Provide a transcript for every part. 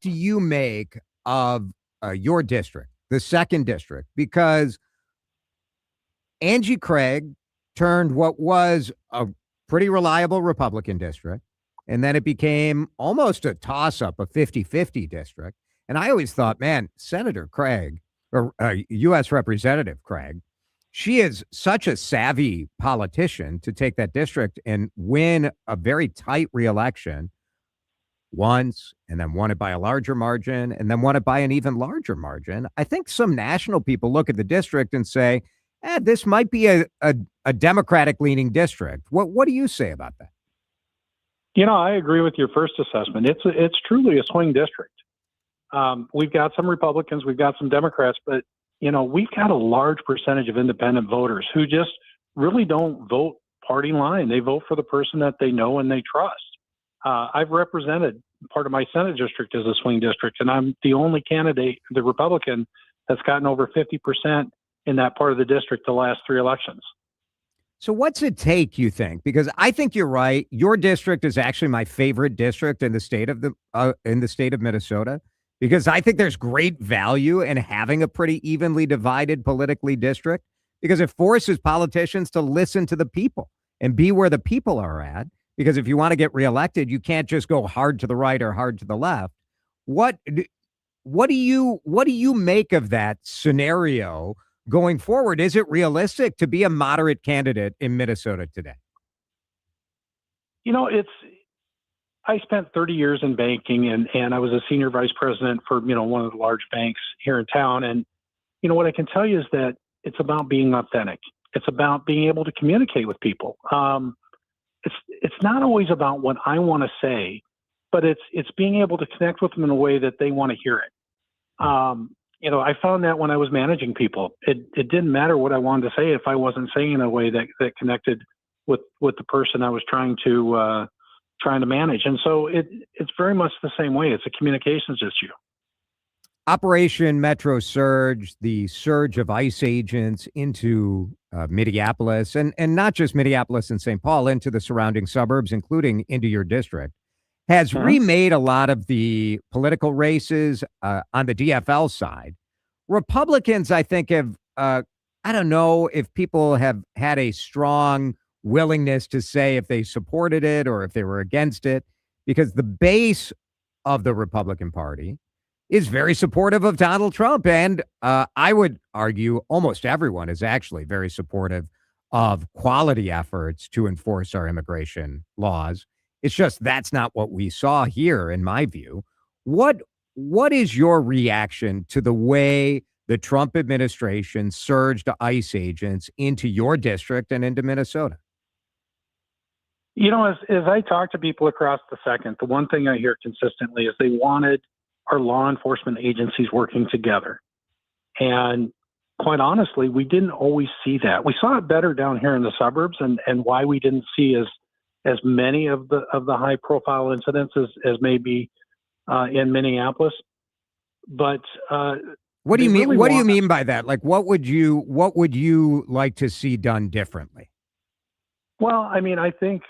do you make of your district, the second district? Because Angie Craig turned what was a pretty reliable Republican district, and then it became almost a toss up, a 50-50 district. And I always thought, man, Senator Craig or U.S. Representative Craig, she is such a savvy politician to take that district and win a very tight reelection once and then won it by a larger margin and then won it by an even larger margin. I think some national people look at the district and say, this might be a Democratic leaning district. What do you say about that? I agree with your first assessment. It's truly a swing district. We've got some Republicans, we've got some Democrats, but we've got a large percentage of independent voters who just really don't vote party line. They vote for the person that they know and they trust. I've represented part of my Senate district as a swing district, and I'm the only candidate, the Republican, that's gotten over 50% in that part of the district the last 3 elections. So what's it take, you think? Because I think you're right. Your district is actually my favorite district in the state of Minnesota, because I think there's great value in having a pretty evenly divided politically district, because it forces politicians to listen to the people and be where the people are at. Because if you want to get reelected, you can't just go hard to the right or hard to the left. What do you make of that scenario going forward? Is it realistic to be a moderate candidate in Minnesota today? I spent 30 years in banking and I was a senior vice president for, one of the large banks here in town. And, what I can tell you is that it's about being authentic. It's about being able to communicate with people. It's not always about what I want to say, but it's being able to connect with them in a way that they want to hear it. I found that when I was managing people, it didn't matter what I wanted to say if I wasn't saying in a way that connected with the person I was trying to manage. And so it's very much the same way. It's a communications issue. Operation Metro Surge, the surge of ICE agents into Minneapolis, and not just Minneapolis and St. Paul, into the surrounding suburbs, including into your district, has remade a lot of the political races on the DFL side. Republicans, I think, have, I don't know if people have had a strong willingness to say if they supported it or if they were against it, because the base of the Republican Party is very supportive of Donald Trump. And I would argue almost everyone is actually very supportive of quality efforts to enforce our immigration laws. It's just that's not what we saw here, in my view. What is your reaction to the way the Trump administration surged ICE agents into your district and into Minnesota? As I talk to people across the second, the one thing I hear consistently is they wanted our law enforcement agencies working together. And quite honestly, we didn't always see that. We saw it better down here in the suburbs, and why we didn't see as many of the high profile incidents as maybe in Minneapolis. But what do you mean? What do you mean by that? Like, what would you like to see done differently? Well, I think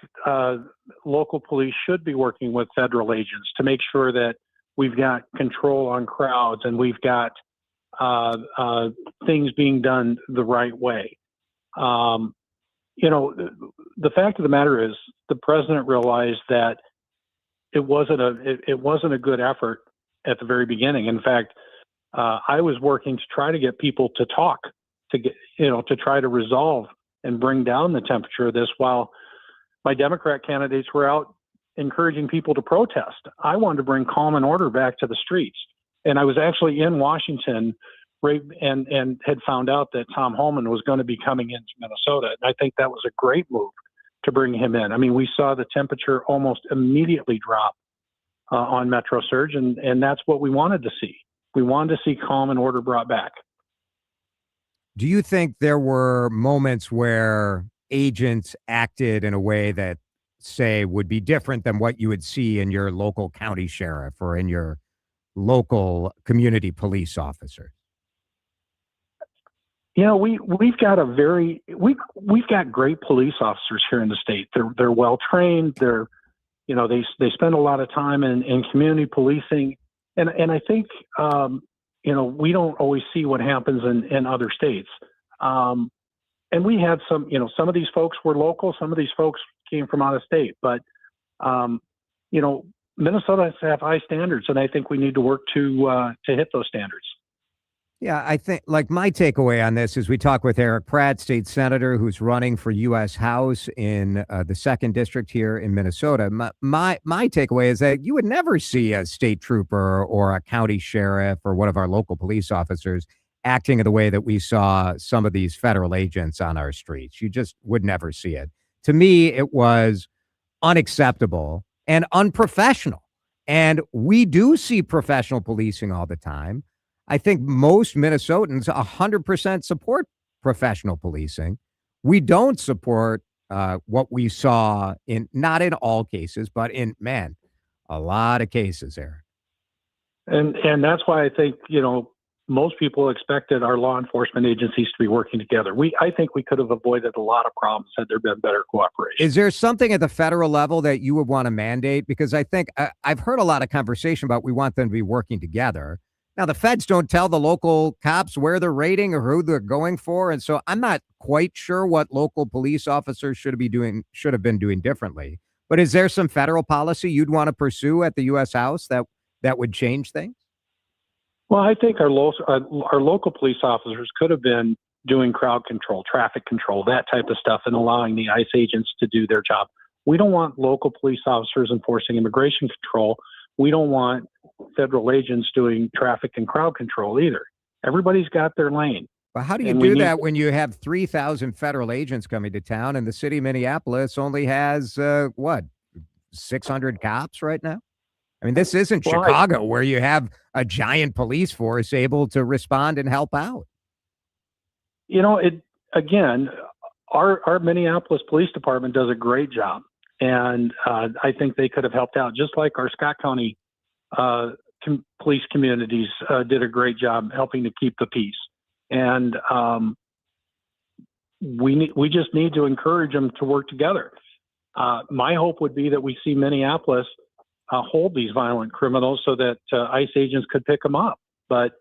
local police should be working with federal agents to make sure that we've got control on crowds and we've got things being done the right way. The fact of the matter is the president realized that it wasn't a good effort at the very beginning. In fact, I was working to try to get people to talk, to try to resolve and bring down the temperature of this, while my Democrat candidates were out encouraging people to protest. I wanted to bring calm and order back to the streets. And I was actually in Washington and had found out that Tom Homan was going to be coming into Minnesota. And I think that was a great move to bring him in. We saw the temperature almost immediately drop on Metro Surge, and that's what we wanted to see. We wanted to see calm and order brought back. Do you think there were moments where agents acted in a way that, say, would be different than what you would see in your local county sheriff or in your local community police officer? We've got we've got great police officers here in the state. They're well trained. They spend a lot of time in community policing. And I think we don't always see what happens in other states. And we had some of these folks were local, some of these folks came from out of state, but Minnesota has to have high standards, and I think we need to work to hit those standards. Yeah, I think like my takeaway on this is we talk with Eric Pratt, state senator, who's running for U.S. House in the second district here in Minnesota. My takeaway is that you would never see a state trooper or a county sheriff or one of our local police officers acting the way that we saw some of these federal agents on our streets. You just would never see it. To me, it was unacceptable and unprofessional. And we do see professional policing all the time. I think most Minnesotans 100% support professional policing. We don't support what we saw not in all cases, but in, a lot of cases, Eric. And that's why I think, most people expected our law enforcement agencies to be working together. I think we could have avoided a lot of problems had there been better cooperation. Is there something at the federal level that you would want to mandate? Because I think I've heard a lot of conversation about we want them to be working together. Now, the feds don't tell the local cops where they're raiding or who they're going for. And so I'm not quite sure what local police officers should have been doing differently. But is there some federal policy you'd want to pursue at the U.S. House that would change things? Well, I think our local police officers could have been doing crowd control, traffic control, that type of stuff, and allowing the ICE agents to do their job. We don't want local police officers enforcing immigration control. We don't want federal agents doing traffic and crowd control either. Everybody's got their lane. But how do you do that when you have 3,000 federal agents coming to town and the city of Minneapolis only has, 600 cops right now? I mean, this isn't Chicago where you have a giant police force able to respond and help out. Our Minneapolis Police Department does a great job. And I think they could have helped out, just like our Scott County police communities did a great job helping to keep the peace. And we just need to encourage them to work together. My hope would be that we see Minneapolis hold these violent criminals so that ICE agents could pick them up. But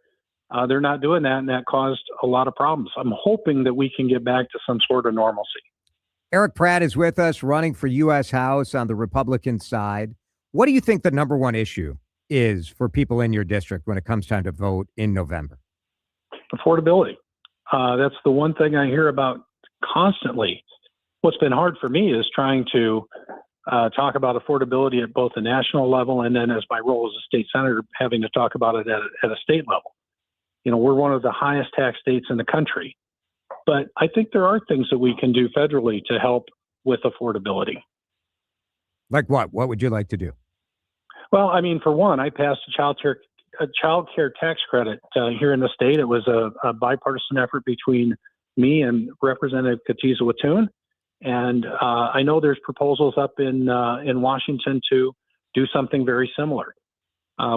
they're not doing that, and that caused a lot of problems. I'm hoping that we can get back to some sort of normalcy. Eric Pratt is with us, running for U.S. House on the Republican side. What do you think the number one issue is for people in your district when it comes time to vote in November? Affordability. That's the one thing I hear about constantly. What's been hard for me is trying to talk about affordability at both the national level and then as my role as a state senator, having to talk about it at a state level. We're one of the highest tax states in the country, but I think there are things that we can do federally to help with affordability. Like what? What would you like to do? Well, I mean, for one, I passed a child care tax credit here in the state. It was a bipartisan effort between me and Representative Katiza Wattoon. And I know there's proposals up in Washington to do something very similar.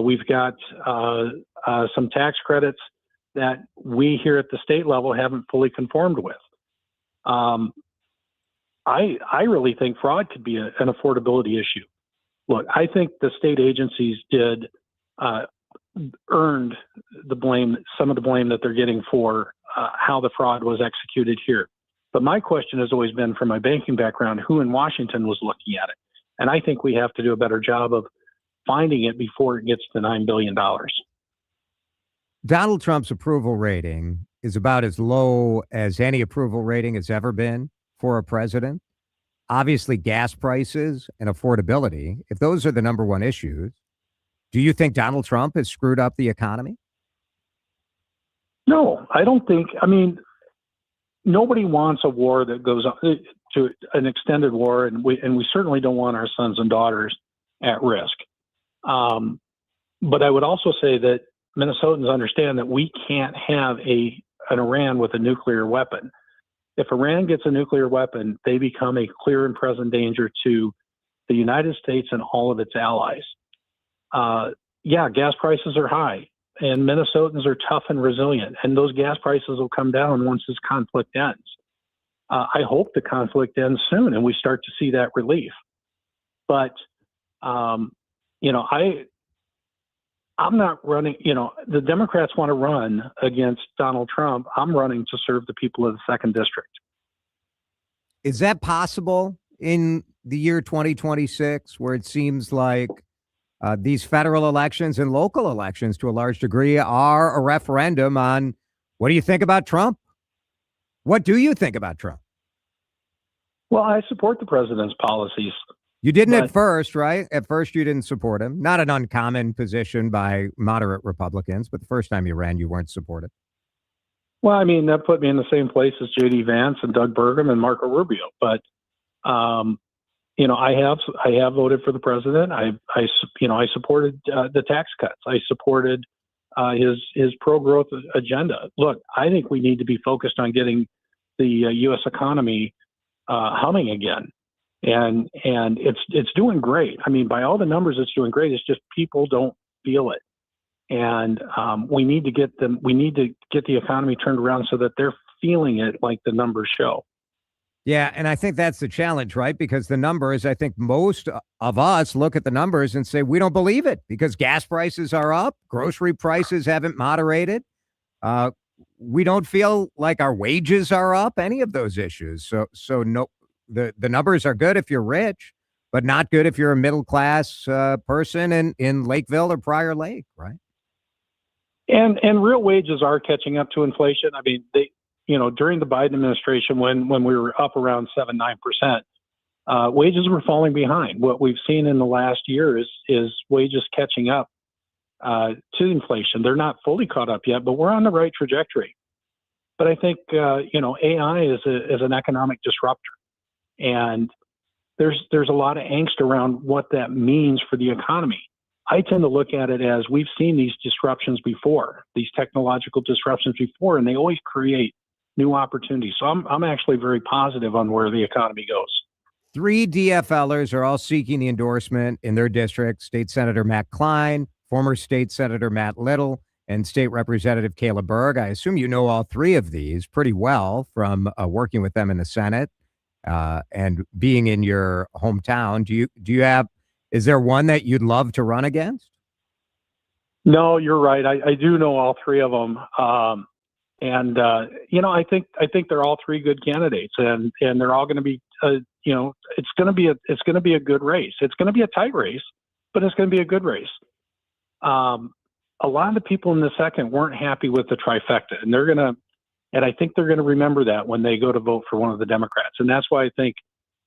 We've got some tax credits that we here at the state level haven't fully conformed with. I really think fraud could be an affordability issue. Look, I think the state agencies earned the blame, some of the blame that they're getting for how the fraud was executed here. But my question has always been, from my banking background, who in Washington was looking at it? And I think we have to do a better job of finding it before it gets to $9 billion. Donald Trump's approval rating is about as low as any approval rating has ever been for a president. Obviously, gas prices and affordability, if those are the number one issues, do you think Donald Trump has screwed up the economy? No, I don't think. I mean, nobody wants a war that goes on to an extended war, and we certainly don't want our sons and daughters at risk. But I would also say that Minnesotans understand that we can't have an Iran with a nuclear weapon. If Iran gets a nuclear weapon, they become a clear and present danger to the United States and all of its allies. Gas prices are high, and Minnesotans are tough and resilient, and those gas prices will come down once this conflict ends. I hope the conflict ends soon and we start to see that relief. But, I'm not running, the Democrats want to run against Donald Trump. I'm running to serve the people of the second district. Is that possible in the year 2026, where it seems like these federal elections and local elections, to a large degree, are a referendum on what do you think about Trump? What do you think about Trump? Well, I support the president's policies. You didn't at first, right? At first, you didn't support him. Not an uncommon position by moderate Republicans, but the first time you ran, you weren't supportive. Well, I mean, that put me in the same place as J.D. Vance and Doug Burgum and Marco Rubio. But, I have voted for the president. I supported the tax cuts. I supported his pro-growth agenda. Look, I think we need to be focused on getting the U.S. economy humming again. And it's doing great. I mean, by all the numbers, it's doing great. It's just people don't feel it. And we need to get the economy turned around so that they're feeling it like the numbers show. Yeah, and I think that's the challenge, right? Because the numbers, I think most of us look at the numbers and say, we don't believe it because gas prices are up, grocery prices haven't moderated. We don't feel like our wages are up, any of those issues. So no, the numbers are good if you're rich, but not good if you're a middle-class person in Lakeville or Prior Lake, right? And real wages are catching up to inflation. I mean, during the Biden administration, when we were up around 7-9%, wages were falling behind. What we've seen in the last year is wages catching up to inflation. They're not fully caught up yet, but we're on the right trajectory. But I think AI is an economic disruptor, and there's a lot of angst around what that means for the economy. I tend to look at it as we've seen these disruptions before, these technological disruptions before, and they always create new opportunities. So I'm actually very positive on where the economy goes. 3 DFLers are all seeking the endorsement in their district: State Senator Matt Klein, former State Senator Matt Little, and State Representative Caleb Berg. I assume you know all 3 of these pretty well from working with them in the Senate and being in your hometown. Do you have? Is there one that you'd love to run against? No, you're right. I do know all 3 of them. I think they're all 3 good candidates, and they're all going to be, it's going to be a good race. It's going to be a tight race, but it's going to be a good race. A lot of the people in the second weren't happy with the trifecta, and I think they're going to remember that when they go to vote for one of the Democrats. And that's why I think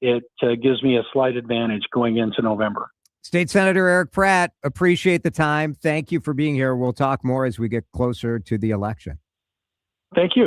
it gives me a slight advantage going into November. State Senator Eric Pratt, appreciate the time. Thank you for being here. We'll talk more as we get closer to the election. Thank you.